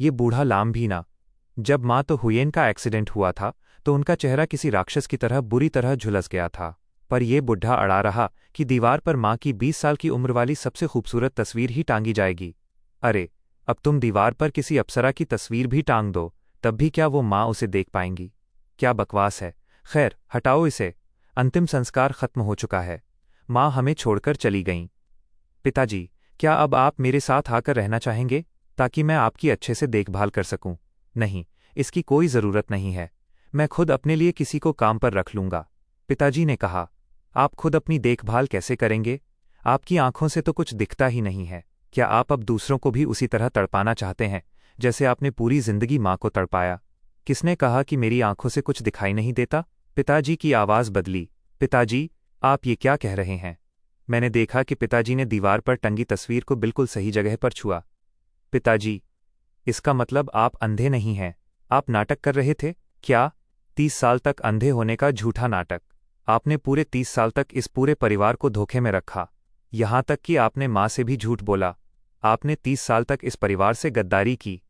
ये बूढ़ा लाम भी ना। जब माँ तो हुयेन का एक्सीडेंट हुआ था तो उनका चेहरा किसी राक्षस की तरह बुरी तरह झुलस गया था, पर यह बुढ़ा अड़ा रहा कि दीवार पर माँ की 20 साल की उम्र वाली सबसे खूबसूरत तस्वीर ही टांगी जाएगी। अरे, अब तुम दीवार पर किसी अप्सरा की तस्वीर भी टांग दो, तब भी क्या वो माँ उसे देख पाएंगी? क्या बकवास है। खैर, हटाओ इसे। अंतिम संस्कार खत्म हो चुका है। माँ हमें छोड़कर चली गईं। पिताजी, क्या अब आप मेरे साथ आकर रहना चाहेंगे, ताकि मैं आपकी अच्छे से देखभाल कर सकूं? नहीं, इसकी कोई ज़रूरत नहीं है। मैं खुद अपने लिए किसी को काम पर रख लूंगा। पिताजी ने कहा। आप खुद अपनी देखभाल कैसे करेंगे? आपकी आंखों से तो कुछ दिखता ही नहीं है। क्या आप अब दूसरों को भी उसी तरह तड़पाना चाहते हैं जैसे आपने पूरी जिंदगी माँ को तड़पाया? किसने कहा कि मेरी आंखों से कुछ दिखाई नहीं देता? पिताजी की आवाज़ बदली। पिताजी, आप ये क्या कह रहे हैं? मैंने देखा कि पिताजी ने दीवार पर टंगी तस्वीर को बिल्कुल सही जगह पर छुआ। पिताजी, इसका मतलब आप अंधे नहीं हैं। आप नाटक कर रहे थे क्या? 30 साल तक अंधे होने का झूठा नाटक। आपने पूरे 30 साल तक इस पूरे परिवार को धोखे में रखा। यहां तक कि आपने माँ से भी झूठ बोला। आपने 30 साल तक इस परिवार से गद्दारी की।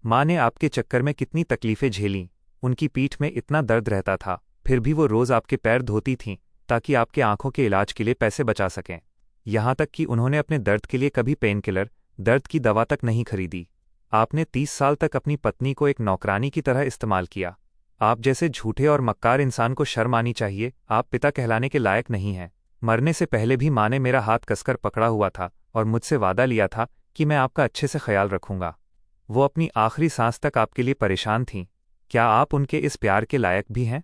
माँ ने आपके चक्कर में कितनी तकलीफें झेलीं। उनकी पीठ में इतना दर्द रहता था, फिर भी वो रोज़ आपके पैर धोती थीं ताकि आपके आंखों के इलाज के लिए पैसे बचा सकें। यहां तक कि उन्होंने अपने दर्द के लिए कभी पेन किलर, दर्द की दवा तक नहीं खरीदी। आपने 30 साल तक अपनी पत्नी को एक नौकरानी की तरह इस्तेमाल किया। आप जैसे झूठे और मक्कार इंसान को शर्म आनी चाहिए। आप पिता कहलाने के लायक नहीं हैं। मरने से पहले भी माँ ने मेरा हाथ कसकर पकड़ा हुआ था और मुझसे वादा लिया था कि मैं आपका अच्छे से ख्याल रखूंगा। वो अपनी आखिरी सांस तक आपके लिए परेशान थीं। क्या आप उनके इस प्यार के लायक भी हैं?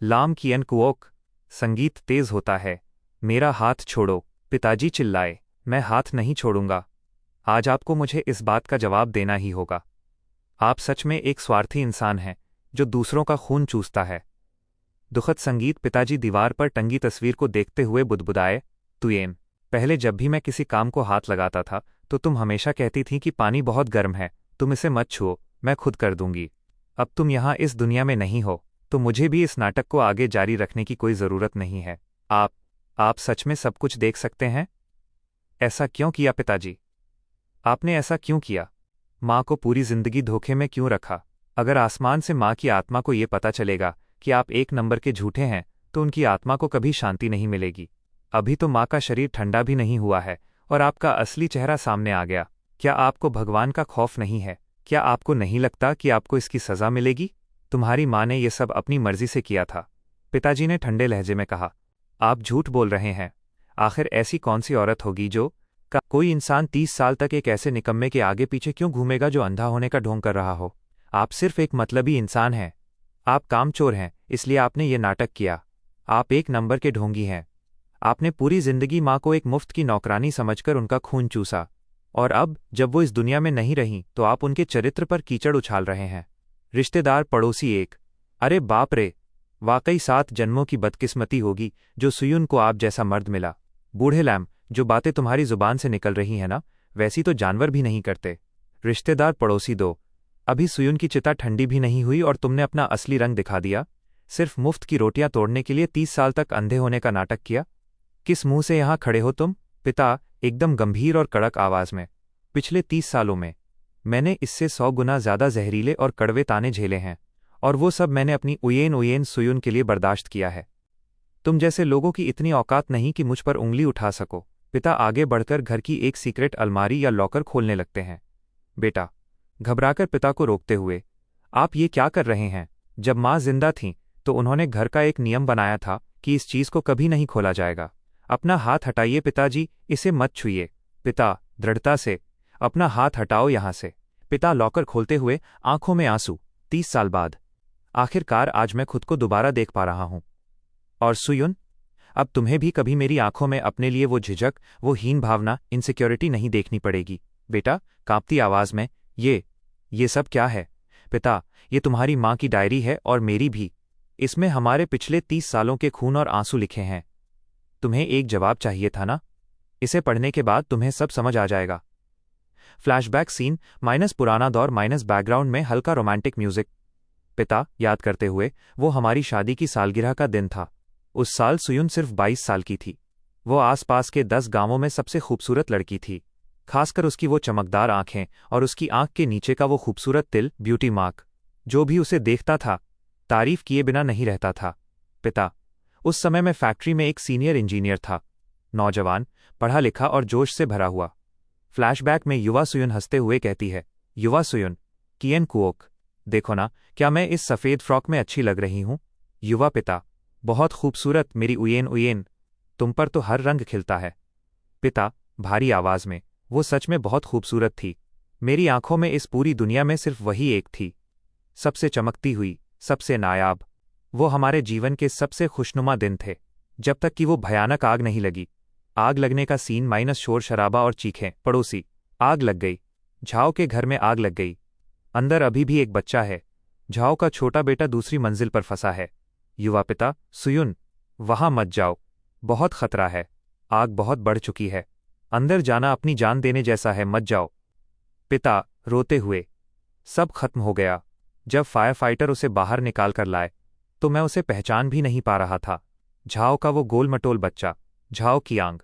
लाम कियन कुओक। संगीत तेज होता है। मेरा हाथ छोड़ो, पिताजी चिल्लाए। मैं हाथ नहीं छोड़ूंगा। आज आपको मुझे इस बात का जवाब देना ही होगा। आप सच में एक स्वार्थी इंसान हैं जो दूसरों का खून चूसता है। दुखद संगीत। पिताजी दीवार पर टंगी तस्वीर को देखते हुए बुदबुदाए। तुयेन, पहले जब भी मैं किसी काम को हाथ लगाता था तो तुम हमेशा कहती थी कि पानी बहुत गर्म है, तुम इसे मत छुओ, मैं खुद कर दूंगी। अब तुम यहाँ इस दुनिया में नहीं हो तो मुझे भी इस नाटक को आगे जारी रखने की कोई ज़रूरत नहीं है। आप सच में सब कुछ देख सकते हैं? ऐसा क्यों किया पिताजी? आपने ऐसा क्यों किया? माँ को पूरी जिंदगी धोखे में क्यों रखा? अगर आसमान से माँ की आत्मा को ये पता चलेगा कि आप एक नंबर के झूठे हैं तो उनकी आत्मा को कभी शांति नहीं मिलेगी। अभी तो माँ का शरीर ठंडा भी नहीं हुआ है और आपका असली चेहरा सामने आ गया। क्या आपको भगवान का खौफ नहीं है? क्या आपको नहीं लगता कि आपको इसकी सज़ा मिलेगी? तुम्हारी माँ ने यह सब अपनी मर्जी से किया था। पिताजी ने ठंडे लहजे में कहा। आप झूठ बोल रहे हैं। आखिर ऐसी कौन सी औरत होगी जो कोई इंसान 30 साल तक एक ऐसे निकम्मे के आगे पीछे क्यों घूमेगा जो अंधा होने का ढोंग कर रहा हो? आप सिर्फ एक मतलबी इंसान हैं। आप कामचोर हैं, इसलिए आपने ये नाटक किया। आप एक नंबर के ढोंगी हैं। आपने पूरी जिंदगी माँ को एक मुफ्त की नौकरानी समझकर उनका खून चूसा, और अब जब वो इस दुनिया में नहीं रहीं तो आप उनके चरित्र पर कीचड़ उछाल रहे हैं। रिश्तेदार, पड़ोसी एक। अरे बाप रे, वाकई 7 जन्मों की बदकिस्मती होगी जो सुयुन को आप जैसा मर्द मिला। बूढ़े लैम, जो बातें तुम्हारी जुबान से निकल रही हैं ना, वैसी तो जानवर भी नहीं करते। रिश्तेदार, पड़ोसी दो। अभी सुयुन की चिता ठंडी भी नहीं हुई और तुमने अपना असली रंग दिखा दिया। सिर्फ मुफ्त की रोटियां तोड़ने के लिए 30 साल तक अंधे होने का नाटक किया। किस मुंह से यहां खड़े हो तुम? पिता, एकदम गंभीर और कड़क आवाज में। पिछले 30 सालों में मैंने इससे 100 गुना ज्यादा जहरीले और कड़वे ताने झेले हैं, और वो सब मैंने अपनी उयेन सुयुन के लिए बर्दाश्त किया है। तुम जैसे लोगों की इतनी औकात नहीं कि मुझ पर उंगली उठा सको। पिता आगे बढ़कर घर की एक सीक्रेट अलमारी या लॉकर खोलने लगते हैं। बेटा, घबराकर पिता को रोकते हुए, आप ये क्या कर रहे हैं? जब माँ जिंदा थीं तो उन्होंने घर का एक नियम बनाया था कि इस चीज को कभी नहीं खोला जाएगा। अपना हाथ हटाइए पिताजी, इसे मत छुइए। पिता, दृढ़ता से, अपना हाथ हटाओ यहां से। पिता लॉकर खोलते हुए, आंखों में आंसू। 30 साल बाद आखिरकार आज मैं खुद को दोबारा देख पा रहा हूं। और सुयुन, अब तुम्हें भी कभी मेरी आंखों में अपने लिए वो झिझक, वो हीन भावना, इनसिक्योरिटी नहीं देखनी पड़ेगी। बेटा, कांपती आवाज में, ये सब क्या है? पिता, ये तुम्हारी माँ की डायरी है और मेरी भी। इसमें हमारे पिछले 30 सालों के खून और आंसू लिखे हैं। तुम्हें एक जवाब चाहिए था ना? इसे पढ़ने के बाद तुम्हें सब समझ आ जाएगा। फ्लैशबैक सीन माइनस पुराना दौर माइनस बैकग्राउंड में हल्का रोमांटिक म्यूजिक। पिता, याद करते हुए, वो हमारी शादी की सालगिरह का दिन था। उस साल सुयुन सिर्फ 22 साल की थी। वो आसपास के 10 गांवों में सबसे खूबसूरत लड़की थी। खासकर उसकी वो चमकदार आंखें और उसकी आंख के नीचे का वो खूबसूरत तिल, ब्यूटी मार्क। जो भी उसे देखता था तारीफ किए बिना नहीं रहता था। पिता। उस समय मैं फैक्ट्री में एक सीनियर इंजीनियर था, नौजवान, पढ़ा लिखा और जोश से भरा हुआ। फ्लैशबैक में युवा सुयुन हंसते हुए कहती है, युवा सुयुन, किएन कुओक, देखो ना, क्या मैं इस सफ़ेद फ्रॉक में अच्छी लग रही हूं? युवा पिता, बहुत खूबसूरत मेरी उयेन उयेन, तुम पर तो हर रंग खिलता है। पिता, भारी आवाज में, वो सच में बहुत खूबसूरत थी। मेरी आंखों में इस पूरी दुनिया में सिर्फ वही एक थी, सबसे चमकती हुई, सबसे नायाब। वो हमारे जीवन के सबसे खुशनुमा दिन थे, जब तक कि वो भयानक आग नहीं लगी। आग लगने का सीन माइनस शोर शराबा और चीखें। पड़ोसी, आग लग गई। झाओ के घर में आग लग गई। अंदर अभी भी एक बच्चा है। झाओ का छोटा बेटा दूसरी मंजिल पर फंसा है। युवा पिता, सुयुन, वहां मत जाओ, बहुत खतरा है। आग बहुत बढ़ चुकी है। अंदर जाना अपनी जान देने जैसा है, मत जाओ। पिता, रोते हुए, सब खत्म हो गया। जब फायर फाइटर उसे बाहर निकाल कर लाए तो मैं उसे पहचान भी नहीं पा रहा था। झाओ का वो गोल मटोल बच्चा, झाओ की आंग।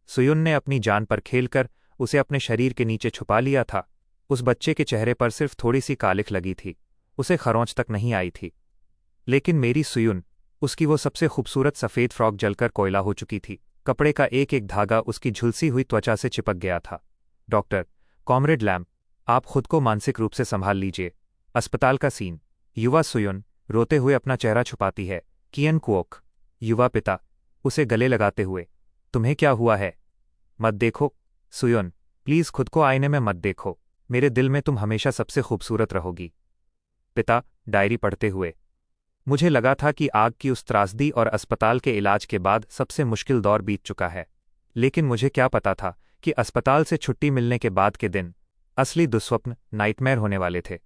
सुयुन ने अपनी जान पर खेलकर उसे अपने शरीर के नीचे छुपा लिया था। उस बच्चे के चेहरे पर सिर्फ थोड़ी सी कालिख लगी थी, उसे खरोंच तक नहीं आई थी। लेकिन मेरी सुयुन, उसकी वो सबसे खूबसूरत सफ़ेद फ्रॉक जलकर कोयला हो चुकी थी। कपड़े का एक एक धागा उसकी झुलसी हुई त्वचा से चिपक गया था। डॉक्टर, कॉमरेड लैम, आप खुद को मानसिक रूप से संभाल लीजिए। अस्पताल का सीन। युवा सुयुन, रोते हुए अपना चेहरा छुपाती है, किएन कुओक। युवा पिता, उसे गले लगाते हुए, तुम्हें क्या हुआ है? मत देखो। सुयुन, प्लीज खुद को आईने में मत देखो, मेरे दिल में तुम हमेशा सबसे खूबसूरत रहोगी। पिता, डायरी पढ़ते हुए, मुझे लगा था कि आग की उस त्रासदी और अस्पताल के इलाज के बाद सबसे मुश्किल दौर बीत चुका है। लेकिन मुझे क्या पता था कि अस्पताल से छुट्टी मिलने के बाद के दिन असली दुस्वप्न, नाइटमेयर होने वाले थे।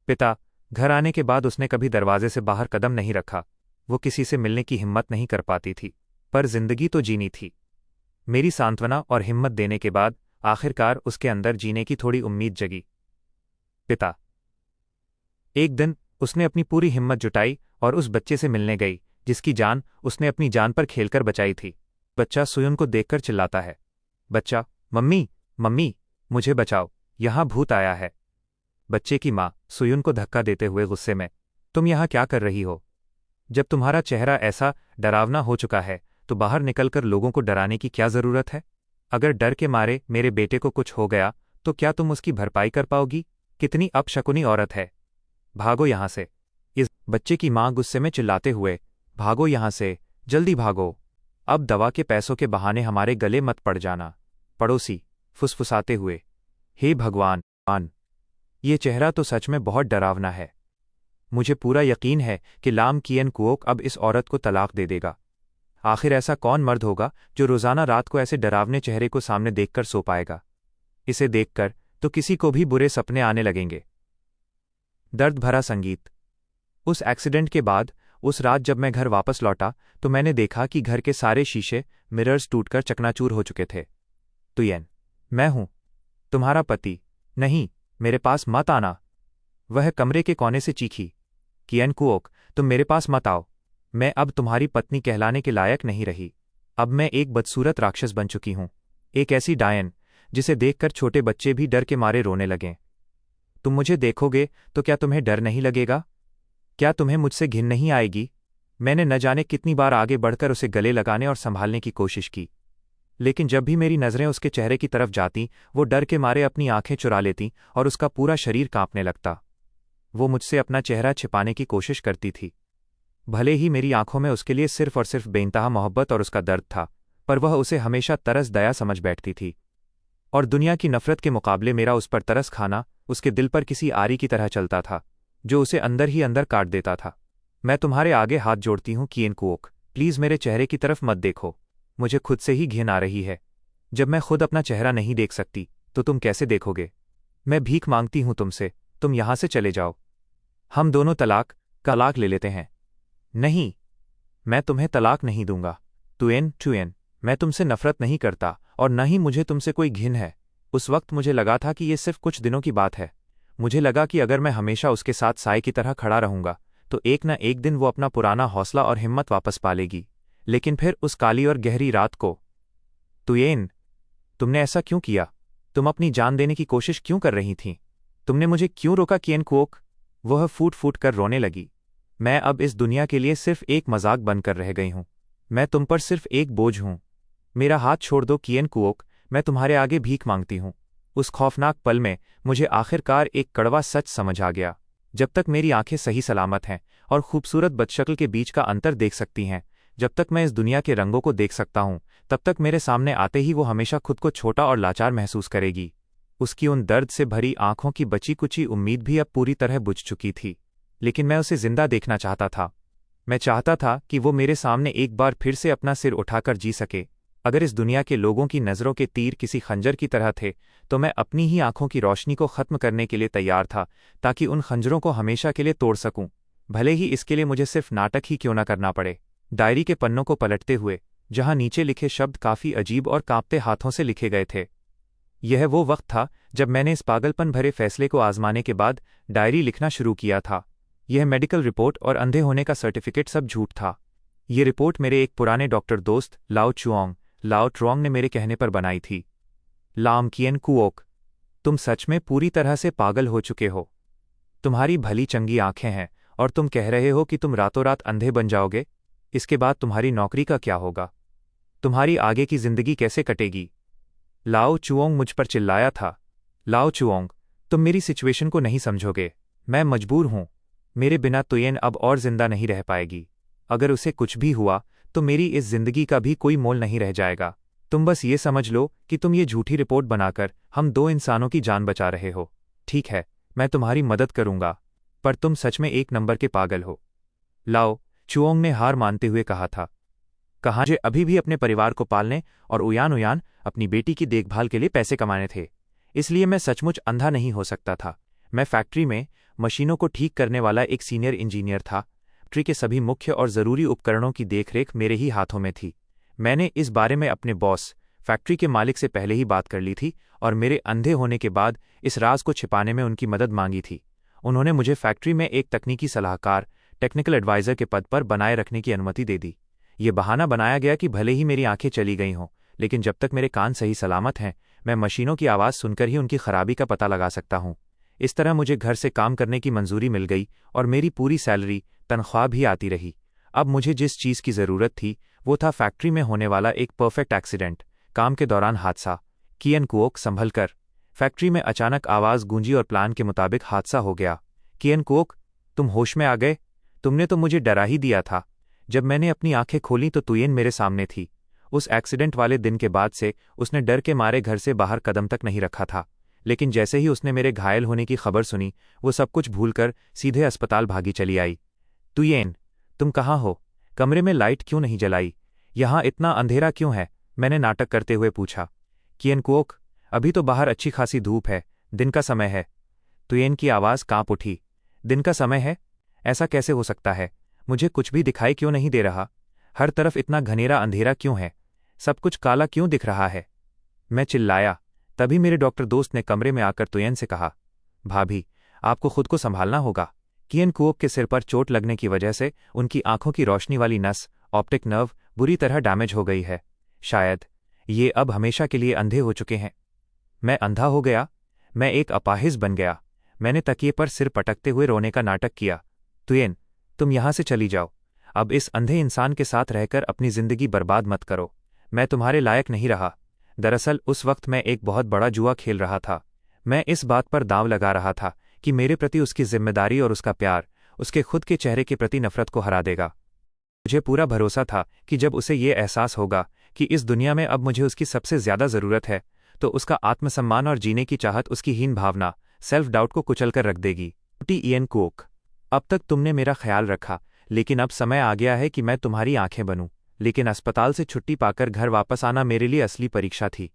पिता, घर आने के बाद उसने कभी दरवाजे से बाहर कदम नहीं रखा। वो किसी से मिलने की हिम्मत नहीं कर पाती थी, पर जिंदगी तो जीनी थी। मेरी सांत्वना और हिम्मत देने के बाद आखिरकार उसके अंदर जीने की थोड़ी उम्मीद जगी। पिता, एक दिन उसने अपनी पूरी हिम्मत जुटाई और उस बच्चे से मिलने गई जिसकी जान उसने अपनी जान पर खेलकर बचाई थी। बच्चा सुयुन को देखकर चिल्लाता है, बच्चा, मम्मी, मम्मी, मुझे बचाओ, यहां भूत आया है। बच्चे की मां, सुयुन को धक्का देते हुए गुस्से में, तुम यहां क्या कर रही हो? जब तुम्हारा चेहरा ऐसा डरावना हो चुका है तो बाहर निकलकर लोगों को डराने की क्या जरूरत है? अगर डर के मारे मेरे बेटे को कुछ हो गया तो क्या तुम उसकी भरपाई कर पाओगी? कितनी अपशकुनी औरत है। भागो यहां से। इस बच्चे की मां गुस्से में चिल्लाते हुए, भागो यहां से, जल्दी भागो। अब दवा के पैसों के बहाने हमारे गले मत पड़ जाना। पड़ोसी, फुसफुसाते हुए, हे भगवान, ये चेहरा तो सच में बहुत डरावना है। मुझे पूरा यकीन है कि लाम किएन कुओक अब इस औरत को तलाक दे देगा। आखिर ऐसा कौन मर्द होगा जो रोजाना रात को ऐसे डरावने चेहरे को सामने देखकर सो पाएगा? इसे देखकर तो किसी को भी बुरे सपने आने लगेंगे। दर्द भरा संगीत। उस एक्सीडेंट के बाद उस रात जब मैं घर वापस लौटा तो मैंने देखा कि घर के सारे शीशे, मिरर्स टूटकर चकनाचूर हो चुके थे। तुयेन, मैं हूं, तुम्हारा पति। नहीं, मेरे पास मत आना। वह कमरे के कोने से चीखी, किएन कुओक, तुम मेरे पास मत आओ। मैं अब तुम्हारी पत्नी कहलाने के लायक नहीं रही। अब मैं एक बदसूरत राक्षस बन चुकी हूं, एक ऐसी डायन जिसे देखकर छोटे बच्चे भी डर के मारे रोने लगें। तुम मुझे देखोगे तो क्या तुम्हें डर नहीं लगेगा? क्या तुम्हें मुझसे घिन नहीं आएगी? मैंने न जाने कितनी बार आगे बढ़कर उसे गले लगाने और संभालने की कोशिश की, लेकिन जब भी मेरी नजरें उसके चेहरे की तरफ जाती वो डर के मारे अपनी आंखें चुरा लेती और उसका पूरा शरीर कांपने लगता। वो मुझसे अपना चेहरा छिपाने की कोशिश करती थी। भले ही मेरी आंखों में उसके लिए सिर्फ और सिर्फ बेइंतहा मोहब्बत और उसका दर्द था, पर वह उसे हमेशा तरस दया समझ बैठती थी। और दुनिया की नफरत के मुकाबले मेरा उस पर तरस खाना उसके दिल पर किसी आरी की तरह चलता था, जो उसे अंदर ही अंदर काट देता था। मैं तुम्हारे आगे हाथ जोड़ती हूं किएन कुओक, प्लीज मेरे चेहरे की तरफ मत देखो। मुझे खुद से ही घिन आ रही है। जब मैं खुद अपना चेहरा नहीं देख सकती तो तुम कैसे देखोगे? मैं भीख मांगती हूं तुमसे, तुम यहां से चले जाओ। हम दोनों तलाक ले लेते हैं। नहीं, मैं तुम्हें तलाक नहीं दूंगा। तुएन, मैं तुमसे नफरत नहीं करता और न ही मुझे तुमसे कोई घिन है। उस वक्त मुझे लगा था कि ये सिर्फ कुछ दिनों की बात है। मुझे लगा कि अगर मैं हमेशा उसके साथ साए की तरह खड़ा रहूंगा तो एक न एक दिन वो अपना पुराना हौसला और हिम्मत वापस पा लेगी। लेकिन फिर उस काली और गहरी रात को, तुयेन, तुमने ऐसा क्यों किया? तुम अपनी जान देने की कोशिश क्यों कर रही थीं? तुमने मुझे क्यों रोका किएन कुओक? वह फूट फूट कर रोने लगी। मैं अब इस दुनिया के लिए सिर्फ एक मजाक बनकर रह गई हूं। मैं तुम पर सिर्फ एक बोझ हूं। मेरा हाथ छोड़ दो किएन कुओक, मैं तुम्हारे आगे भीख मांगती हूं। उस खौफनाक पल में मुझे आखिरकार एक कड़वा सच समझ आ गया। जब तक मेरी आंखें सही सलामत हैं और खूबसूरत बदशक्ल के बीच का अंतर देख सकती हैं, जब तक मैं इस दुनिया के रंगों को देख सकता हूं, तब तक मेरे सामने आते ही वो हमेशा खुद को छोटा और लाचार महसूस करेगी। उसकी उन दर्द से भरी आंखों की बची कुची उम्मीद भी अब पूरी तरह बुझ चुकी थी। लेकिन मैं उसे जिंदा देखना चाहता था। मैं चाहता था कि वो मेरे सामने एक बार फिर से अपना सिर उठाकर जी सके। अगर इस दुनिया के लोगों की नज़रों के तीर किसी खंजर की तरह थे, तो मैं अपनी ही आंखों की रोशनी को ख़त्म करने के लिए तैयार था, ताकि उन खंजरों को हमेशा के लिए तोड़ सकूं, भले ही इसके लिए मुझे सिर्फ नाटक ही क्यों न करना पड़े। डायरी के पन्नों को पलटते हुए, जहां नीचे लिखे शब्द काफ़ी अजीब और कांपते हाथों से लिखे गए थे। यह वो वक्त था जब मैंने इस पागलपन भरे फैसले को आजमाने के बाद डायरी लिखना शुरू किया था। यह मेडिकल रिपोर्ट और अंधे होने का सर्टिफिकेट सब झूठ था। ये रिपोर्ट मेरे एक पुराने डॉक्टर दोस्त लाओ ट्रोंग ने मेरे कहने पर बनाई थी। लाम किएन कुओक, तुम सच में पूरी तरह से पागल हो चुके हो। तुम्हारी भली चंगी आंखें हैं और तुम कह रहे हो कि तुम रातों रात अंधे बन जाओगे। इसके बाद तुम्हारी नौकरी का क्या होगा? तुम्हारी आगे की जिंदगी कैसे कटेगी? लाओ चुओंग मुझ पर चिल्लाया था। लाओ चुओंग, तुम मेरी सिचुएशन को नहीं समझोगे। मैं मजबूर हूं। मेरे बिना तुयेन अब और जिंदा नहीं रह पाएगी। अगर उसे कुछ भी हुआ तो मेरी इस जिंदगी का भी कोई मोल नहीं रह जाएगा। तुम बस ये समझ लो कि तुम ये झूठी रिपोर्ट बनाकर हम दो इंसानों की जान बचा रहे हो। ठीक है, मैं तुम्हारी मदद करूंगा, पर तुम सच में एक नंबर के पागल हो। लाओ चुओंग ने हार मानते हुए कहा था। कहाँ मुझे अभी भी अपने परिवार को पालने और उयान अपनी बेटी की देखभाल के लिए पैसे कमाने थे, इसलिए मैं सचमुच अंधा नहीं हो सकता था। मैं फैक्ट्री में मशीनों को ठीक करने वाला एक सीनियर इंजीनियर था। फैक्ट्री के सभी मुख्य और ज़रूरी उपकरणों की देखरेख मेरे ही हाथों में थी। मैंने इस बारे में अपने बॉस, फैक्ट्री के मालिक से पहले ही बात कर ली थी और मेरे अंधे होने के बाद इस राज को छिपाने में उनकी मदद मांगी थी। उन्होंने मुझे फैक्ट्री में एक तकनीकी सलाहकार, टेक्निकल एडवाइज़र के पद पर बनाए रखने की अनुमति दे दी। ये बहाना बनाया गया कि भले ही मेरी आंखें चली गई हों, लेकिन जब तक मेरे कान सही सलामत हैं, मैं मशीनों की आवाज़ सुनकर ही उनकी खराबी का पता लगा सकता हूं। इस तरह मुझे घर से काम करने की मंजूरी मिल गई और मेरी पूरी सैलरी, तनख्वाह भी आती रही। अब मुझे जिस चीज़ की ज़रूरत थी वो था फैक्ट्री में होने वाला एक परफेक्ट एक्सीडेंट, काम के दौरान हादसा। किएन कुओक, संभल कर। फैक्ट्री में अचानक आवाज़ गूंजी और प्लान के मुताबिक हादसा हो गया। किएन कुओक, तुम होश में आ गए? तुमने तो मुझे डरा ही दिया था। जब मैंने अपनी आंखें खोलीं तो तुयेन मेरे सामने थी। उस एक्सीडेंट वाले दिन के बाद से उसने डर के मारे घर से बाहर कदम तक नहीं रखा था, लेकिन जैसे ही उसने मेरे घायल होने की खबर सुनी, वो सब कुछ भूलकर सीधे अस्पताल भागी चली आई। तुयेन, तुम कहाँ हो? कमरे में लाइट क्यों नहीं जलाई? यहाँ इतना अंधेरा क्यों है? मैंने नाटक करते हुए पूछा। किएन कुओक, अभी तो बाहर अच्छी खासी धूप है, दिन का समय है। तुयेन की आवाज़ कांप उठी। दिन का समय है? ऐसा कैसे हो सकता है? मुझे कुछ भी दिखाई क्यों नहीं दे रहा? हर तरफ इतना घनेरा अंधेरा क्यों है? सब कुछ काला क्यों दिख रहा है? मैं चिल्लाया। तभी मेरे डॉक्टर दोस्त ने कमरे में आकर तुयेन से कहा, भाभी, आपको खुद को संभालना होगा। किएन कुओक के सिर पर चोट लगने की वजह से उनकी आंखों की रोशनी वाली नस, ऑप्टिक नर्व, बुरी तरह डैमेज हो गई है। शायद ये अब हमेशा के लिए अंधे हो चुके हैं। मैं अंधा हो गया? मैं एक अपाहिज बन गया। मैंने तकिए पर सिर पटकते हुए रोने का नाटक किया। तुयेन, तुम यहां से चली जाओ। अब इस अंधे इंसान के साथ रहकर अपनी जिंदगी बर्बाद मत करो। मैं तुम्हारे लायक नहीं रहा। दरअसल उस वक्त मैं एक बहुत बड़ा जुआ खेल रहा था। मैं इस बात पर दांव लगा रहा था कि मेरे प्रति उसकी जिम्मेदारी और उसका प्यार उसके खुद के चेहरे के प्रति नफरत को हरा देगा। मुझे पूरा भरोसा था कि जब उसे ये एहसास होगा कि इस दुनिया में अब मुझे उसकी सबसे ज्यादा जरूरत है, तो उसका आत्मसम्मान और जीने की चाहत, उसकी हीन भावना, सेल्फ डाउट को कुचलकर रख देगी। किएन कुओक, अब तक तुमने मेरा ख्याल रखा, लेकिन अब समय आ गया है कि मैं तुम्हारी आंखें बनूं। लेकिन अस्पताल से छुट्टी पाकर घर वापस आना मेरे लिए असली परीक्षा थी।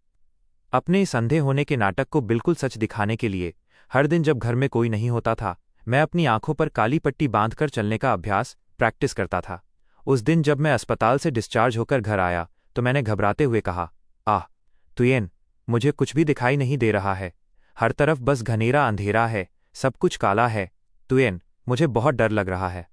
अपने इस अंधे होने के नाटक को बिल्कुल सच दिखाने के लिए हर दिन जब घर में कोई नहीं होता था, मैं अपनी आंखों पर काली पट्टी बांधकर चलने का अभ्यास, प्रैक्टिस करता था। उस दिन जब मैं अस्पताल से डिस्चार्ज होकर घर आया तो मैंने घबराते हुए कहा, आह तुयेन, मुझे कुछ भी दिखाई नहीं दे रहा है। हर तरफ बस घनेरा अंधेरा है, सब कुछ काला है। तुयेन, मुझे बहुत डर लग रहा है।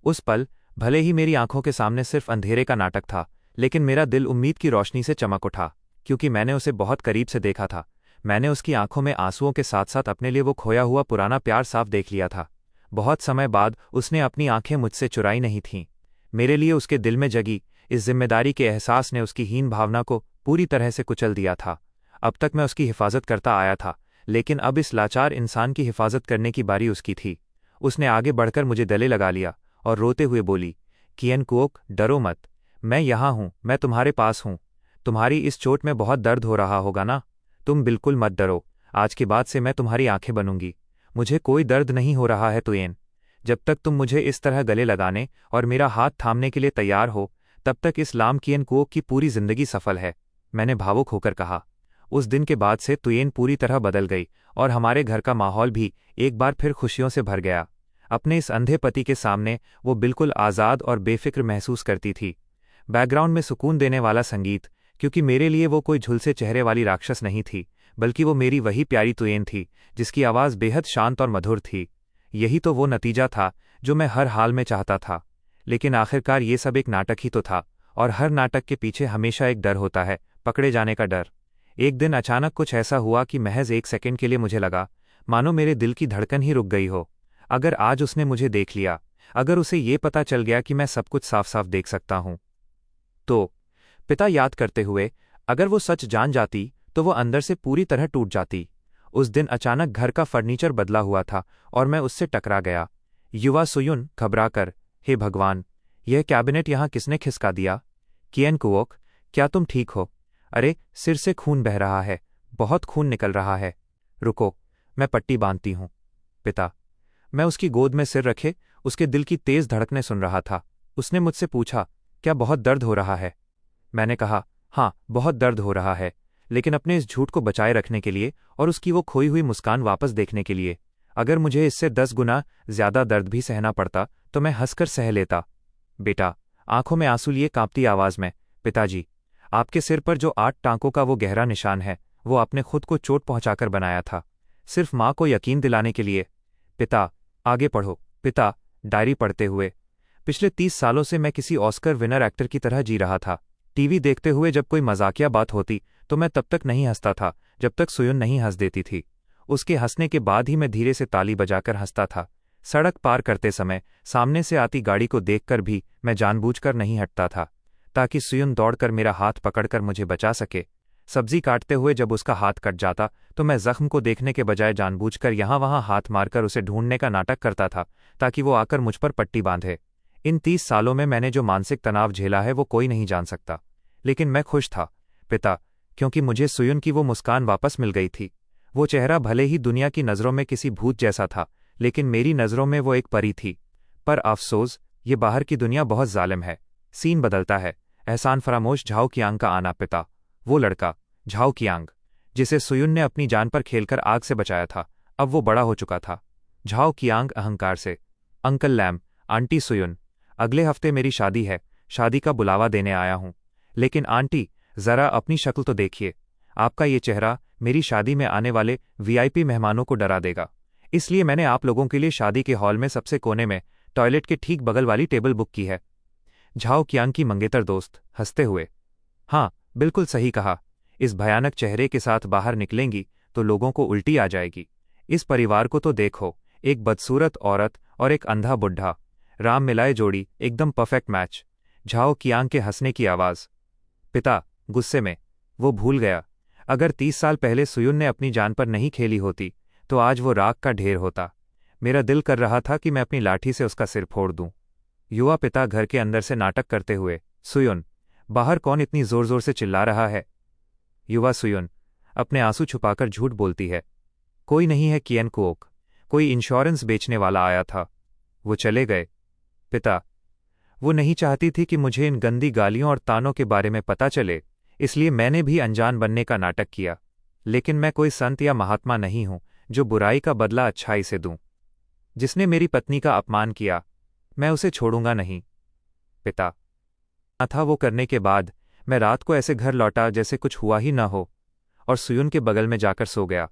उस पल भले ही मेरी आंखों के सामने सिर्फ अंधेरे का नाटक था, लेकिन मेरा दिल उम्मीद की रोशनी से चमक उठा, क्योंकि मैंने उसे बहुत करीब से देखा था। मैंने उसकी आंखों में आंसुओं के साथ साथ अपने लिए वो खोया हुआ पुराना प्यार साफ देख लिया था। बहुत समय बाद उसने अपनी आंखें मुझसे चुराई नहीं थीं। मेरे लिए उसके दिल में जगी इस जिम्मेदारी के एहसास ने उसकी हीन भावना को पूरी तरह से कुचल दिया था। अब तक मैं उसकी हिफाजत करता आया था, लेकिन अब इस लाचार इंसान की हिफाजत करने की बारी उसकी थी। उसने आगे बढ़कर मुझे गले लगा लिया और रोते हुए बोली, किएन कुओक, डरो मत। मैं यहाँ हूँ, मैं तुम्हारे पास हूँ। तुम्हारी इस चोट में बहुत दर्द हो रहा होगा ना? तुम बिल्कुल मत डरो। आज के बाद से मैं तुम्हारी आंखें बनूंगी। मुझे कोई दर्द नहीं हो रहा है तुयेन। जब तक तुम मुझे इस तरह गले लगाने और मेरा हाथ थामने के लिए तैयार हो, तब तक इस लाम किएन कुओक की पूरी जिंदगी सफल है, मैंने भावुक होकर कहा। उस दिन के बाद से तुयेन पूरी तरह बदल गई और हमारे घर का माहौल भी एक बार फिर खुशियों से भर गया। अपने इस अंधे पति के सामने वो बिल्कुल आज़ाद और बेफिक्र महसूस करती थी। बैकग्राउंड में सुकून देने वाला संगीत, क्योंकि मेरे लिए वो कोई झुलसे चेहरे वाली राक्षस नहीं थी, बल्कि वो मेरी वही प्यारी तुयेन थी जिसकी आवाज़ बेहद शांत और मधुर थी। यही तो वो नतीजा था जो मैं हर हाल में चाहता था। लेकिन आखिरकार ये सब एक नाटक ही तो था, और हर नाटक के पीछे हमेशा एक डर होता है, पकड़े जाने का डर। एक दिन अचानक कुछ ऐसा हुआ कि महज एक सेकंड के लिए मुझे लगा मानो मेरे दिल की धड़कन ही रुक गई हो। अगर आज उसने मुझे देख लिया, अगर उसे ये पता चल गया कि मैं सब कुछ साफ साफ देख सकता हूं, तो पिता याद करते हुए, अगर वो सच जान जाती तो वो अंदर से पूरी तरह टूट जाती। उस दिन अचानक घर का फर्नीचर बदला हुआ था और मैं उससे टकरा गया। युवा सुयुन घबराकर, हे भगवान, यह कैबिनेट यहाँ किसने खिसका दिया? किएन कुओक, क्या तुम ठीक हो? अरे, सिर से खून बह रहा है, बहुत खून निकल रहा है। रुको, मैं पट्टी बांधती हूँ। पिता। मैं उसकी गोद में सिर रखे उसके दिल की तेज धड़कने सुन रहा था। उसने मुझसे पूछा, क्या बहुत दर्द हो रहा है? मैंने कहा, हाँ, बहुत दर्द हो रहा है, लेकिन अपने इस झूठ को बचाए रखने के लिए और उसकी वो खोई हुई मुस्कान वापस देखने के लिए। अगर मुझे इससे 10 गुना ज्यादा दर्द भी सहना पड़ता तो मैं हंसकर सह लेता। बेटा, आंखों में आंसू लिए कांपती आवाज में, पिताजी, आपके सिर पर जो 8 टांकों का वो गहरा निशान है, वो आपने खुद को चोट पहुंचाकर बनाया था, सिर्फ माँ को यकीन दिलाने के लिए। पिता, आगे पढ़ो। पिता, डायरी पढ़ते हुए, पिछले 30 सालों से मैं किसी ऑस्कर विनर एक्टर की तरह जी रहा था। टीवी देखते हुए जब कोई मजाकिया बात होती तो मैं तब तक नहीं हंसता था जब तक सुयुन नहीं हंस देती थी। उसके हंसने के बाद ही मैं धीरे से ताली बजाकर हंसता था। सड़क पार करते समय सामने से आती गाड़ी को देखकर भी मैं जानबूझकर नहीं हटता था, ताकि सुयुन दौड़कर मेरा हाथ पकड़कर मुझे बचा सके। सब्जी काटते हुए जब उसका हाथ कट जाता तो मैं जख्म को देखने के बजाय जानबूझकर यहाँ वहाँ हाथ मारकर उसे ढूंढने का नाटक करता था, ताकि वो आकर मुझ पर पट्टी बांधे। इन 30 सालों में मैंने जो मानसिक तनाव झेला है वो कोई नहीं जान सकता। लेकिन मैं खुश था, पिता, क्योंकि मुझे सुयुन की वो मुस्कान वापस मिल गई थी। वो चेहरा भले ही दुनिया की नज़रों में किसी भूत जैसा था, लेकिन मेरी नज़रों में वो एक परी थी। पर अफसोस, ये बाहर की दुनिया बहुत जालिम है। सीन बदलता है। एहसान फरामोश झाओ कियांग का आना। पिता, वो लड़का झाओ कियांग, जिसे सुयुन ने अपनी जान पर खेलकर आग से बचाया था, अब वो बड़ा हो चुका था। झाओ कियांग अहंकार से, अंकल लैम, आंटी सुयुन, अगले हफ्ते मेरी शादी है, शादी का बुलावा देने आया हूं। लेकिन आंटी, जरा अपनी शक्ल तो देखिए। आपका ये चेहरा मेरी शादी में आने वाले वीआईपी मेहमानों को डरा देगा। इसलिए मैंने आप लोगों के लिए शादी के हॉल में सबसे कोने में टॉयलेट के ठीक बगल वाली टेबल बुक की है। झाओ कियांग की मंगेतर दोस्त, हंसते हुए, हाँ, बिल्कुल सही कहा। इस भयानक चेहरे के साथ बाहर निकलेंगी तो लोगों को उल्टी आ जाएगी। इस परिवार को तो देखो, एक बदसूरत औरत और एक अंधा बुढ़ा, राम मिलाए जोड़ी, एकदम परफेक्ट मैच। झाओ कियांग के हंसने की आवाज। पिता, गुस्से में, वो भूल गया। अगर 30 साल पहले सुयुन ने अपनी जान पर नहीं खेली होती तो आज वो राख का ढेर होता। मेरा दिल कर रहा था कि मैं अपनी लाठी से उसका सिर फोड़ दूं। युवा पिता घर के अंदर से नाटक करते हुए, सुयुन, बाहर कौन इतनी जोर जोर से चिल्ला रहा है? युवा सुयुन, अपने आंसू छुपाकर झूठ बोलती है, कोई नहीं है किएन कुओक, कोई इंश्योरेंस बेचने वाला आया था, वो चले गए। पिता, वो नहीं चाहती थी कि मुझे इन गंदी गालियों और तानों के बारे में पता चले, इसलिए मैंने भी अनजान बनने का नाटक किया। लेकिन मैं कोई संत या महात्मा नहीं हूं जो बुराई का बदला अच्छाई से दूं। जिसने मेरी पत्नी का अपमान किया, मैं उसे छोड़ूंगा नहीं। पिता, था वो करने के बाद मैं रात को ऐसे घर लौटा जैसे कुछ हुआ ही न हो, और सुयुन के बगल में जाकर सो गया।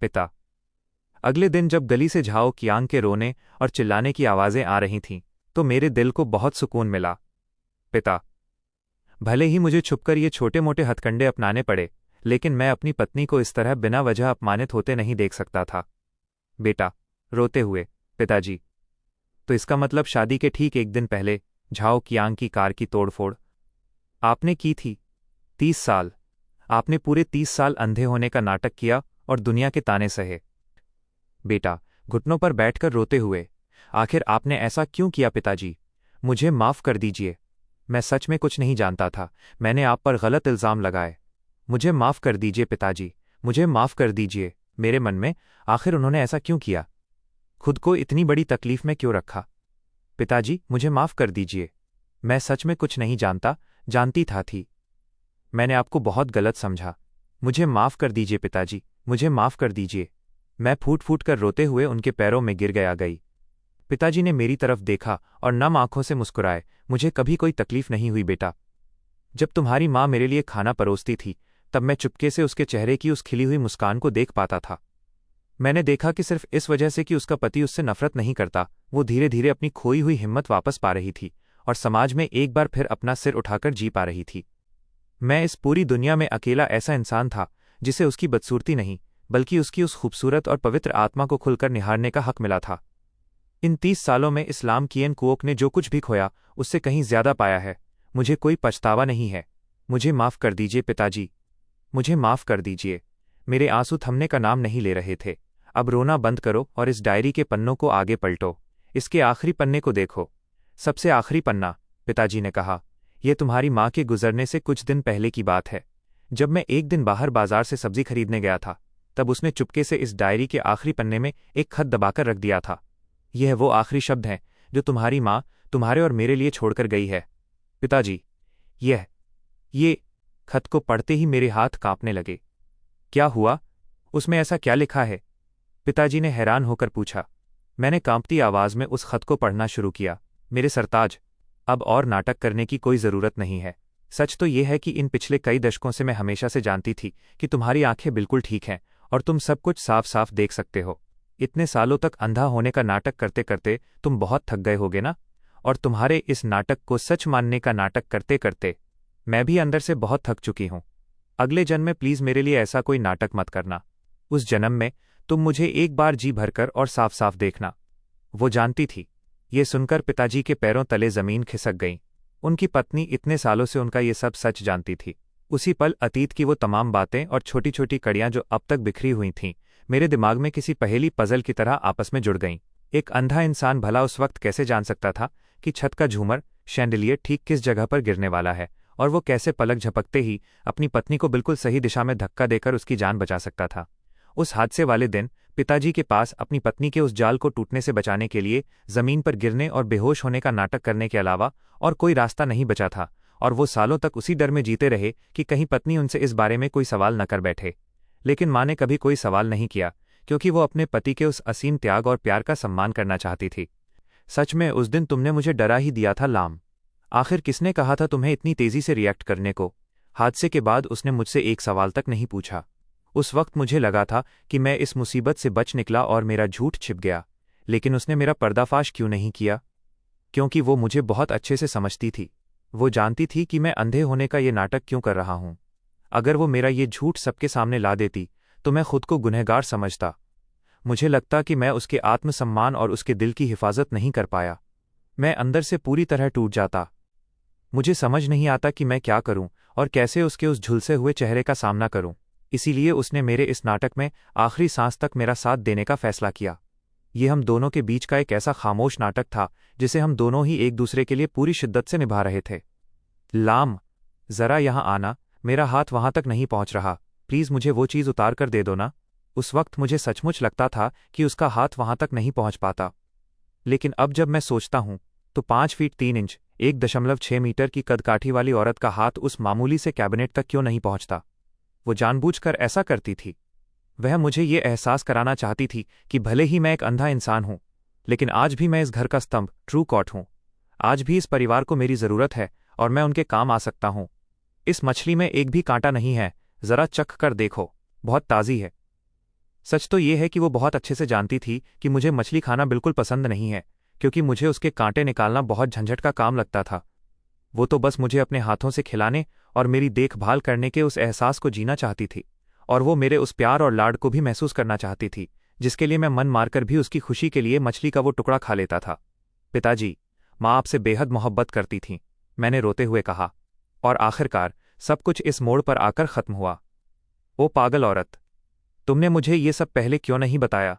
पिता, अगले दिन जब गली से झाओ कियांग के रोने और चिल्लाने की आवाजें आ रही थीं तो मेरे दिल को बहुत सुकून मिला। पिता, भले ही मुझे छुपकर ये छोटे मोटे हथकंडे अपनाने पड़े, लेकिन मैं अपनी पत्नी को इस तरह बिना वजह अपमानित होते नहीं देख सकता था। बेटा, रोते हुए, पिताजी, तो इसका मतलब शादी के ठीक एक दिन पहले झाओ कियांग की कार की तोड़फोड़ आपने की थी? 30 साल। आपने पूरे 30 साल अंधे होने का नाटक किया और दुनिया के ताने सहे। बेटा, घुटनों पर बैठकर रोते हुए, आखिर आपने ऐसा क्यों किया पिताजी? मुझे माफ़ कर दीजिए। मैं सच में कुछ नहीं जानता था। मैंने आप पर गलत इल्ज़ाम लगाए। मुझे माफ़ कर दीजिए पिताजी, मुझे माफ़ कर दीजिए। मेरे मन में, आखिर उन्होंने ऐसा क्यों किया? खुद को इतनी बड़ी तकलीफ में क्यों रखा? पिताजी, मुझे माफ़ कर दीजिए। मैं सच में कुछ नहीं जानता, जानती थी। मैंने आपको बहुत गलत समझा। मुझे माफ़ कर दीजिए पिताजी, मुझे माफ़ कर दीजिए। मैं फूट फूट कर रोते हुए उनके पैरों में गिर गई। पिताजी ने मेरी तरफ देखा और नम आंखों से मुस्कुराए। मुझे कभी कोई तकलीफ नहीं हुई बेटा। जब तुम्हारी माँ मेरे लिए खाना परोसती थी, तब मैं चुपके से उसके चेहरे की उस खिली हुई मुस्कान को देख पाता था। मैंने देखा कि सिर्फ इस वजह से कि उसका पति उससे नफरत नहीं करता, वो धीरे धीरे अपनी खोई हुई हिम्मत वापस पा रही थी और समाज में एक बार फिर अपना सिर उठाकर जी पा रही थी। मैं इस पूरी दुनिया में अकेला ऐसा इंसान था जिसे उसकी बदसूरती नहीं, बल्कि उसकी उस खूबसूरत और पवित्र आत्मा को खुलकर निहारने का हक मिला था। इन 30 सालों में इस्लाम किएन कुओक ने जो कुछ भी खोया, उससे कहीं ज्यादा पाया है। मुझे कोई पछतावा नहीं है। मुझे माफ़ कर दीजिए पिताजी, मुझे माफ़ कर दीजिए। मेरे आंसू थमने का नाम नहीं ले रहे थे। अब रोना बंद करो और इस डायरी के पन्नों को आगे पलटो। इसके आखिरी पन्ने को देखो। सबसे आखिरी पन्ना, पिताजी ने कहा। यह तुम्हारी माँ के गुजरने से कुछ दिन पहले की बात है। जब मैं एक दिन बाहर बाजार से सब्जी खरीदने गया था, तब उसने चुपके से इस डायरी के आखिरी पन्ने में एक खत दबाकर रख दिया था। यह वो आखिरी शब्द हैं जो तुम्हारी माँ तुम्हारे और मेरे लिए छोड़कर गई है। पिताजी, ये खत को पढ़ते ही मेरे हाथ कांपने लगे। क्या हुआ? उसमें ऐसा क्या लिखा है? पिताजी ने हैरान होकर पूछा। मैंने कांपती आवाज में उस खत को पढ़ना शुरू किया। मेरे सरताज, अब और नाटक करने की कोई जरूरत नहीं है। सच तो यह है कि इन पिछले कई दशकों से मैं हमेशा से जानती थी कि तुम्हारी आंखें बिल्कुल ठीक हैं और तुम सब कुछ साफ साफ देख सकते हो। इतने सालों तक अंधा होने का नाटक करते करते तुम बहुत थक गए होगे ना? और तुम्हारे इस नाटक को सच मानने का नाटक करते करते मैं भी अंदर से बहुत थक चुकी हूं। अगले जन्म में प्लीज मेरे लिए ऐसा कोई नाटक मत करना। उस जन्म में तुम मुझे एक बार जी भरकर और साफ साफ देखना। वो जानती थी। ये सुनकर पिताजी के पैरों तले जमीन खिसक गई। उनकी पत्नी इतने सालों से उनका ये सब सच जानती थी। उसी पल अतीत की वो तमाम बातें और छोटी छोटी कड़ियां जो अब तक बिखरी हुई थीं, मेरे दिमाग में किसी पहेली पजल की तरह आपस में जुड़ गईं। एक अंधा इंसान भला उस वक्त कैसे जान सकता था कि छत का झूमर शैंडलियर ठीक किस जगह पर गिरने वाला है, और वो कैसे पलक झपकते ही अपनी पत्नी को बिल्कुल सही दिशा में धक्का देकर उसकी जान बचा सकता था। उस हादसे वाले दिन पिताजी के पास अपनी पत्नी के उस जाल को टूटने से बचाने के लिए जमीन पर गिरने और बेहोश होने का नाटक करने के अलावा और कोई रास्ता नहीं बचा था, और वो सालों तक उसी डर में जीते रहे कि कहीं पत्नी उनसे इस बारे में कोई सवाल न कर बैठे। लेकिन माँ ने कभी कोई सवाल नहीं किया, क्योंकि वो अपने पति के उस असीम त्याग और प्यार का सम्मान करना चाहती थी। सच में उस दिन तुमने मुझे डरा ही दिया था लाम। आखिर किसने कहा था तुम्हें इतनी तेजी से रिएक्ट करने को? हादसे के बाद उसने मुझसे एक सवाल तक नहीं पूछा। उस वक्त मुझे लगा था कि मैं इस मुसीबत से बच निकला और मेरा झूठ छिप गया, लेकिन उसने मेरा पर्दाफाश क्यों नहीं किया? क्योंकि वो मुझे बहुत अच्छे से समझती थी। वो जानती थी कि मैं अंधे होने का ये नाटक क्यों कर रहा हूं। अगर वो मेरा ये झूठ सबके सामने ला देती तो मैं खुद को गुनहगार समझता। मुझे लगता कि मैं उसके आत्मसम्मान और उसके दिल की हिफाजत नहीं कर पाया। मैं अंदर से पूरी तरह टूट जाता। मुझे समझ नहीं आता कि मैं क्या करूं और कैसे उसके उस झुलसे हुए चेहरे का सामना करूं। इसीलिए उसने मेरे इस नाटक में आखिरी सांस तक मेरा साथ देने का फैसला किया। ये हम दोनों के बीच का एक ऐसा खामोश नाटक था जिसे हम दोनों ही एक दूसरे के लिए पूरी शिद्दत से निभा रहे थे। लाम, जरा यहां आना। मेरा हाथ वहां तक नहीं पहुंच रहा। प्लीज मुझे वो चीज उतार कर दे दो ना। उस वक्त मुझे सचमुच लगता था कि उसका हाथ वहां तक नहीं पहुंच पाता, लेकिन अब जब मैं सोचता हूं तो 5 फीट 3 इंच 1.6 मीटर की कदकाठी वाली औरत का हाथ उस मामूली से कैबिनेट तक क्यों नहीं पहुंचता? वो जानबूझकर ऐसा करती थी। वह मुझे ये एहसास कराना चाहती थी कि भले ही मैं एक अंधा इंसान हूं, लेकिन आज भी मैं इस घर का स्तंभ, ट्रू कॉट हूं। आज भी इस परिवार को मेरी जरूरत है और मैं उनके काम आ सकता हूं। इस मछली में एक भी कांटा नहीं है, जरा चख कर देखो, बहुत ताज़ी है। सच तो ये है कि वो बहुत अच्छे से जानती थी कि मुझे मछली खाना बिल्कुल पसंद नहीं है, क्योंकि मुझे उसके कांटे निकालना बहुत झंझट का काम लगता था। वो तो बस मुझे अपने हाथों से खिलाने और मेरी देखभाल करने के उस एहसास को जीना चाहती थी, और वो मेरे उस प्यार और लाड को भी महसूस करना चाहती थी, जिसके लिए मैं मन मारकर भी उसकी खुशी के लिए मछली का वो टुकड़ा खा लेता था। पिताजी, माँ आपसे बेहद मोहब्बत करती थीं, मैंने रोते हुए कहा। और आखिरकार सब कुछ इस मोड़ पर आकर खत्म हुआ। ओ पागल औरत, तुमने मुझे ये सब पहले क्यों नहीं बताया?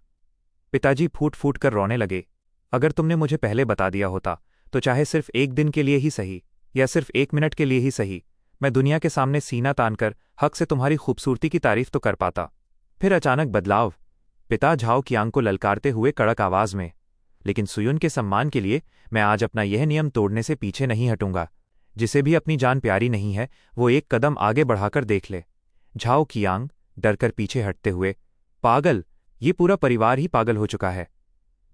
पिताजी फूट फूट कर रोने लगे। अगर तुमने मुझे पहले बता दिया होता, तो चाहे सिर्फ एक दिन के लिए ही सही, या सिर्फ 1 मिनट के लिए ही सही, मैं दुनिया के सामने सीना तानकर हक से तुम्हारी खूबसूरती की तारीफ तो कर पाता। फिर अचानक बदलाव, पिता झाओ कियांग को ललकारते हुए कड़क आवाज में। लेकिन सुयुन के सम्मान के लिए मैं आज अपना यह नियम तोड़ने से पीछे नहीं हटूंगा। जिसे भी अपनी जान प्यारी नहीं है, वो एक कदम आगे बढ़ाकर देख ले। झाओ कियांग डरकर पीछे हटते हुए, पागल, ये पूरा परिवार ही पागल हो चुका है।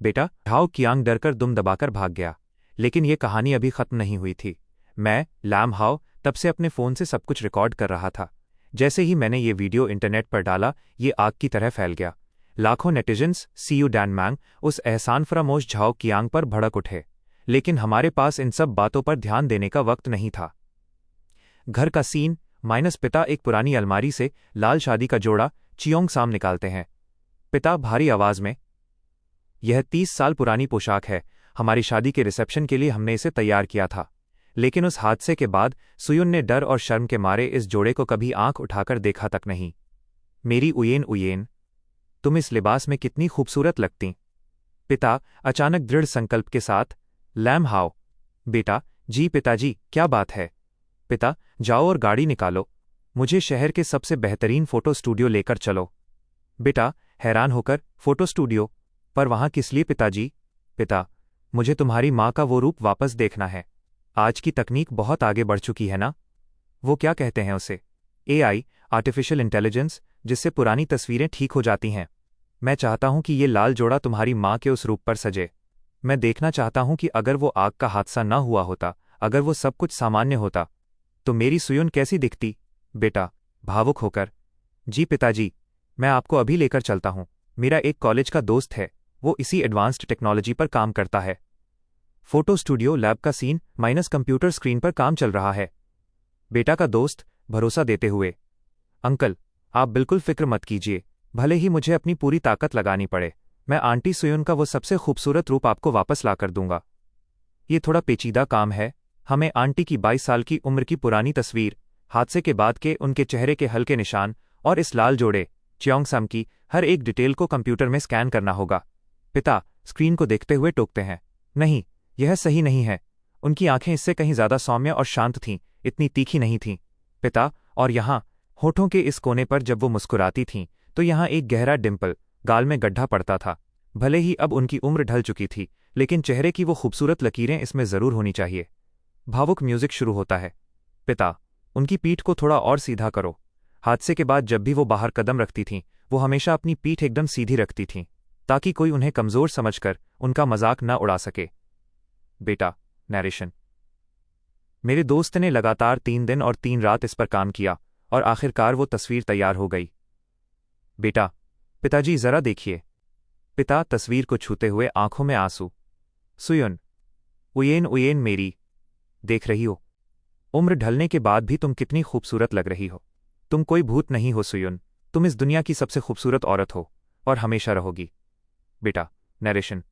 बेटा, झाओ कियांग डरकर दुम दबाकर भाग गया। लेकिन ये कहानी अभी खत्म नहीं हुई थी। मैं, लैम हाओ, तब से अपने फ़ोन से सब कुछ रिकॉर्ड कर रहा था। जैसे ही मैंने ये वीडियो इंटरनेट पर डाला, ये आग की तरह फैल गया। लाखों नेटिजन्स सीयू डैन मैंग उस एहसान फरामोश झाओ कियांग पर भड़क उठे। लेकिन हमारे पास इन सब बातों पर ध्यान देने का वक्त नहीं था। घर का सीन माइनस पिता एक पुरानी अलमारी से लाल शादी का जोड़ा चियोंग साम निकालते हैं। पिता भारी आवाज में, यह 30 साल पुरानी पोशाक है। हमारी शादी के रिसेप्शन के लिए हमने इसे तैयार किया था। लेकिन उस हादसे के बाद सुयुन ने डर और शर्म के मारे इस जोड़े को कभी आंख उठाकर देखा तक नहीं। मेरी उयेन उयेन, तुम इस लिबास में कितनी खूबसूरत लगती। पिता अचानक दृढ़ संकल्प के साथ, लैम हाओ, बेटा, जी पिताजी, क्या बात है? पिता, जाओ और गाड़ी निकालो, मुझे शहर के सबसे बेहतरीन फोटो स्टूडियो लेकर चलो। बेटा हैरान होकर, फोटो स्टूडियो? पर वहां किस लिए पिताजी? पिता, मुझे तुम्हारी माँ का वो रूप वापस देखना है। आज की तकनीक बहुत आगे बढ़ चुकी है ना? वो क्या कहते हैं उसे? एआई, आर्टिफिशियल इंटेलिजेंस, जिससे पुरानी तस्वीरें ठीक हो जाती हैं। मैं चाहता हूं कि ये लाल जोड़ा तुम्हारी माँ के उस रूप पर सजे। मैं देखना चाहता हूं कि अगर वो आग का हादसा न हुआ होता, अगर वो सब कुछ सामान्य होता, तो मेरी सुयुन कैसी दिखती? बेटा भावुक होकर, जी पिताजी, मैं आपको अभी लेकर चलता हूं। मेरा एक कॉलेज का दोस्त है, वो इसी एडवांस्ड टेक्नोलॉजी पर काम करता है। फोटो स्टूडियो लैब का सीन माइनस कंप्यूटर स्क्रीन पर काम चल रहा है। बेटा का दोस्त भरोसा देते हुए, अंकल, आप बिल्कुल फिक्र मत कीजिए, भले ही मुझे अपनी पूरी ताकत लगानी पड़े, मैं आंटी सुयुन का वो सबसे खूबसूरत रूप आपको वापस लाकर दूंगा। ये थोड़ा पेचीदा काम है। हमें आंटी की 22 साल की उम्र की पुरानी तस्वीर, हादसे के बाद के उनके चेहरे के हल्के निशान और इस लाल जोड़े चियोंग साम की हर एक डिटेल को कंप्यूटर में स्कैन करना होगा। पिता स्क्रीन को देखते हुए टोकते हैं, नहीं, यह सही नहीं है। उनकी आंखें इससे कहीं ज्यादा सौम्य और शांत थीं, इतनी तीखी नहीं थीं। पिता, और यहाँ होठों के इस कोने पर जब वो मुस्कुराती थीं, तो यहाँ एक गहरा डिम्पल, गाल में गड्ढा पड़ता था। भले ही अब उनकी उम्र ढल चुकी थी, लेकिन चेहरे की वो खूबसूरत लकीरें इसमें जरूर होनी चाहिए। भावुक म्यूजिक शुरू होता है। पिता, उनकी पीठ को थोड़ा और सीधा करो। हादसे के बाद जब भी वो बाहर कदम रखती थीं, वो हमेशा अपनी पीठ एकदम सीधी रखती थीं, ताकि कोई उन्हें कमजोर समझकर उनका मजाक न उड़ा सके। बेटा नैरेशन, मेरे दोस्त ने लगातार 3 दिन और 3 रात इस पर काम किया, और आखिरकार वो तस्वीर तैयार हो गई। बेटा, पिताजी जरा देखिए। पिता तस्वीर को छूते हुए, आंखों में आंसू। सुयुन, उयेन उयेन मेरी, देख रही हो? उम्र ढलने के बाद भी तुम कितनी खूबसूरत लग रही हो। तुम कोई भूत नहीं हो सुयुन, तुम इस दुनिया की सबसे खूबसूरत औरत हो, और हमेशा रहोगी। बेटा नैरेशन,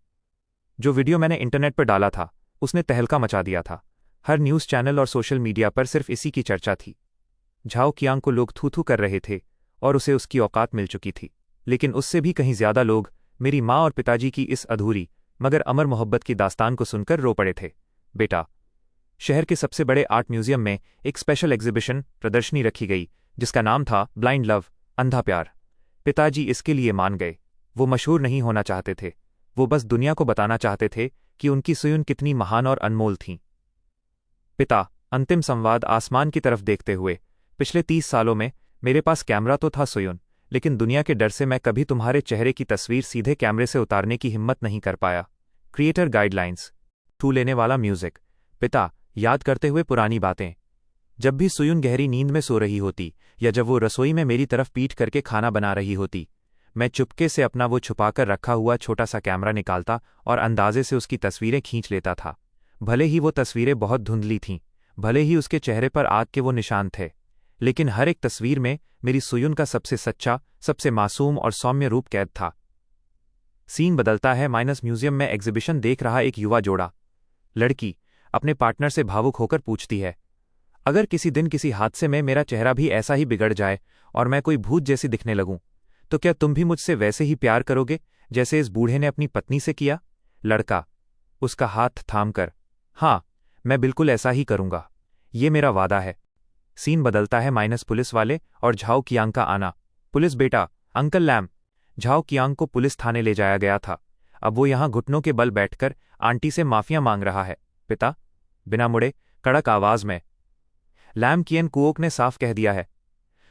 जो वीडियो मैंने इंटरनेट पर डाला था, उसने तहलका मचा दिया था। हर न्यूज़ चैनल और सोशल मीडिया पर सिर्फ इसी की चर्चा थी। झाओ कियांग को लोग थू थू कर रहे थे, और उसे उसकी औकात मिल चुकी थी। लेकिन उससे भी कहीं ज्यादा लोग मेरी माँ और पिताजी की इस अधूरी मगर अमर मोहब्बत की दास्तान को सुनकर रो पड़े थे। बेटा, शहर के सबसे बड़े आर्ट म्यूजियम में एक स्पेशल एग्जीबिशन प्रदर्शनी रखी गई, जिसका नाम था ब्लाइंड लव, अंधा प्यार। पिताजी इसके लिए मान गए। वो मशहूर नहीं होना चाहते थे, वो बस दुनिया को बताना चाहते थे कि उनकी सुयुन कितनी महान और अनमोल थीं। पिता अंतिम संवाद आसमान की तरफ देखते हुए, पिछले 30 सालों में मेरे पास कैमरा तो था सुयुन, लेकिन दुनिया के डर से मैं कभी तुम्हारे चेहरे की तस्वीर सीधे कैमरे से उतारने की हिम्मत नहीं कर पाया। क्रिएटर गाइडलाइंस, छू लेने वाला म्यूजिक। पिता याद करते हुए पुरानी बातें। जब भी सुयुन गहरी नींद में सो रही होती, या जब वो रसोई में मेरी तरफ पीठ करके खाना बना रही होती, मैं चुपके से अपना वो छुपाकर रखा हुआ छोटा सा कैमरा निकालता और अंदाजे से उसकी तस्वीरें खींच लेता था। भले ही वो तस्वीरें बहुत धुंधली थीं, भले ही उसके चेहरे पर आग के वो निशान थे, लेकिन हर एक तस्वीर में मेरी सुयुन का सबसे सच्चा, सबसे मासूम और सौम्य रूप कैद था। सीन बदलता है। म्यूजियम में एग्जीबिशन देख रहा एक युवा जोड़ा। लड़की अपने पार्टनर से भावुक होकर पूछती है, अगर किसी दिन किसी हादसे में मेरा चेहरा भी ऐसा ही बिगड़ जाए और मैं कोई भूत जैसी दिखने लगूं, तो क्या तुम भी मुझसे वैसे ही प्यार करोगे जैसे इस बूढ़े ने अपनी पत्नी से किया? लड़का उसका हाथ थामकर, हाँ, मैं बिल्कुल ऐसा ही करूंगा, ये मेरा वादा है। सीन बदलता है। पुलिस वाले और झाओ कियांग का आना। पुलिस बेटा, अंकल लैम। झाओ कियांग को पुलिस थाने ले जाया गया था। अब वो यहां घुटनों के बल बैठकर आंटी से माफिया मांग रहा है। पिता, बिना मुड़े, कड़क आवाज में। लैम कियन कुओक ने साफ कह दिया है,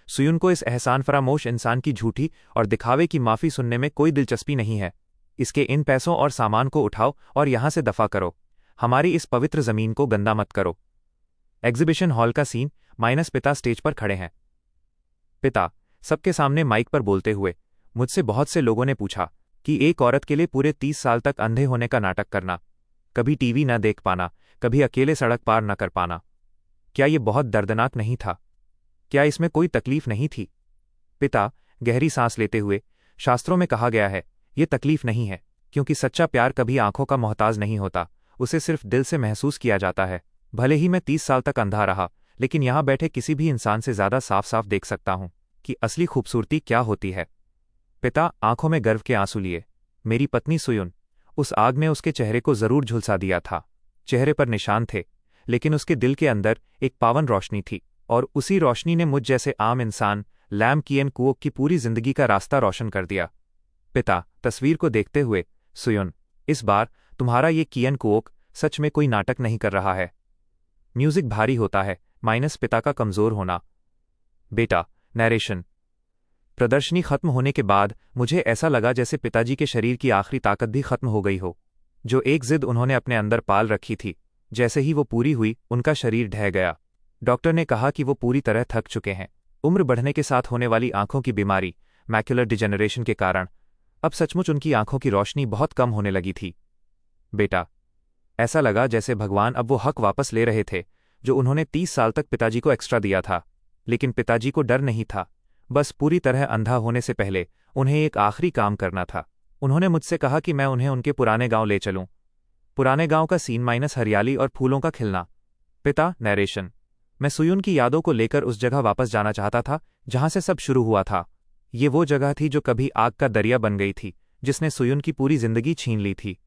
सुयुन को इस एहसान फरामोश इंसान की झूठी और दिखावे की माफी सुनने में कोई दिलचस्पी नहीं है। इसके इन पैसों और सामान को उठाओ और यहां से दफा करो। हमारी इस पवित्र जमीन को गंदा मत करो। एग्जीबिशन हॉल का सीन। पिता स्टेज पर खड़े हैं। पिता सबके सामने माइक पर बोलते हुए, मुझसे बहुत से लोगों ने पूछा कि एक औरत के लिए पूरे 30 साल तक अंधे होने का नाटक करना, कभी टीवी न देख पाना, कभी अकेले सड़क पार न कर पाना, क्या ये बहुत दर्दनाक नहीं था? क्या इसमें कोई तकलीफ नहीं थी? पिता गहरी सांस लेते हुए, शास्त्रों में कहा गया है, ये तकलीफ नहीं है, क्योंकि सच्चा प्यार कभी आंखों का मोहताज नहीं होता, उसे सिर्फ दिल से महसूस किया जाता है। भले ही मैं 30 साल तक अंधा रहा, लेकिन यहां बैठे किसी भी इंसान से ज्यादा साफ साफ देख सकता हूं कि असली खूबसूरती क्या होती है। पिता आंखों में गर्व के आंसू लिए, मेरी पत्नी सुयुन, उस आग ने उसके चेहरे को जरूर झुलसा दिया था। चेहरे पर निशान थे, लेकिन उसके दिल के अंदर एक पावन रोशनी थी, और उसी रोशनी ने मुझ जैसे आम इंसान लैम कियन कुओक की पूरी जिंदगी का रास्ता रोशन कर दिया। पिता तस्वीर को देखते हुए, सुयुन, इस बार तुम्हारा ये कियन कुओक सच में कोई नाटक नहीं कर रहा है। म्यूजिक भारी होता है। पिता का कमजोर होना। बेटा, नैरेशन। प्रदर्शनी खत्म होने के बाद मुझे ऐसा लगा जैसे पिताजी के शरीर की आखिरी ताकत भी खत्म हो गई हो। जो एक जिद उन्होंने अपने अंदर पाल रखी थी, जैसे ही वो पूरी हुई, उनका शरीर ढह गया। डॉक्टर ने कहा कि वो पूरी तरह थक चुके हैं। उम्र बढ़ने के साथ होने वाली आंखों की बीमारी, मैक्युलर डिजेनरेशन के कारण अब सचमुच उनकी आंखों की रोशनी बहुत कम होने लगी थी। बेटा, ऐसा लगा जैसे भगवान अब वो हक वापस ले रहे थे जो उन्होंने 30 साल तक पिताजी को एक्स्ट्रा दिया था। लेकिन पिताजी को डर नहीं था, बस पूरी तरह अंधा होने से पहले उन्हें एक आखिरी काम करना था। उन्होंने मुझसे कहा कि मैं उन्हें उनके पुराने गांव ले चलूं। पुराने गांव का सीन। हरियाली और फूलों का खिलना। पिता नैरेशन। मैं सुयुन की यादों को लेकर उस जगह वापस जाना चाहता था जहां से सब शुरू हुआ था। ये वो जगह थी जो कभी आग का दरिया बन गई थी, जिसने सुयुन की पूरी जिंदगी छीन ली थी।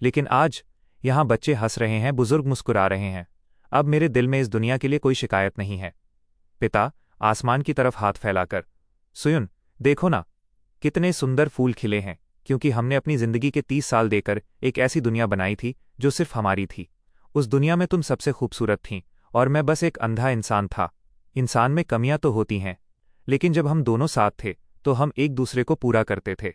लेकिन आज यहां बच्चे हंस रहे हैं, बुजुर्ग मुस्कुरा रहे हैं। अब मेरे दिल में इस दुनिया के लिए कोई शिकायत नहीं है। पिता आसमान की तरफ हाथ फैलाकर, सुयुन, देखो ना, कितने सुंदर फूल खिले हैं, क्योंकि हमने अपनी जिंदगी के 30 साल देकर एक ऐसी दुनिया बनाई थी जो सिर्फ हमारी थी। उस दुनिया में तुम सबसे खूबसूरत थीं और मैं बस एक अंधा इंसान था। इंसान में कमियां तो होती हैं, लेकिन जब हम दोनों साथ थे तो हम एक दूसरे को पूरा करते थे।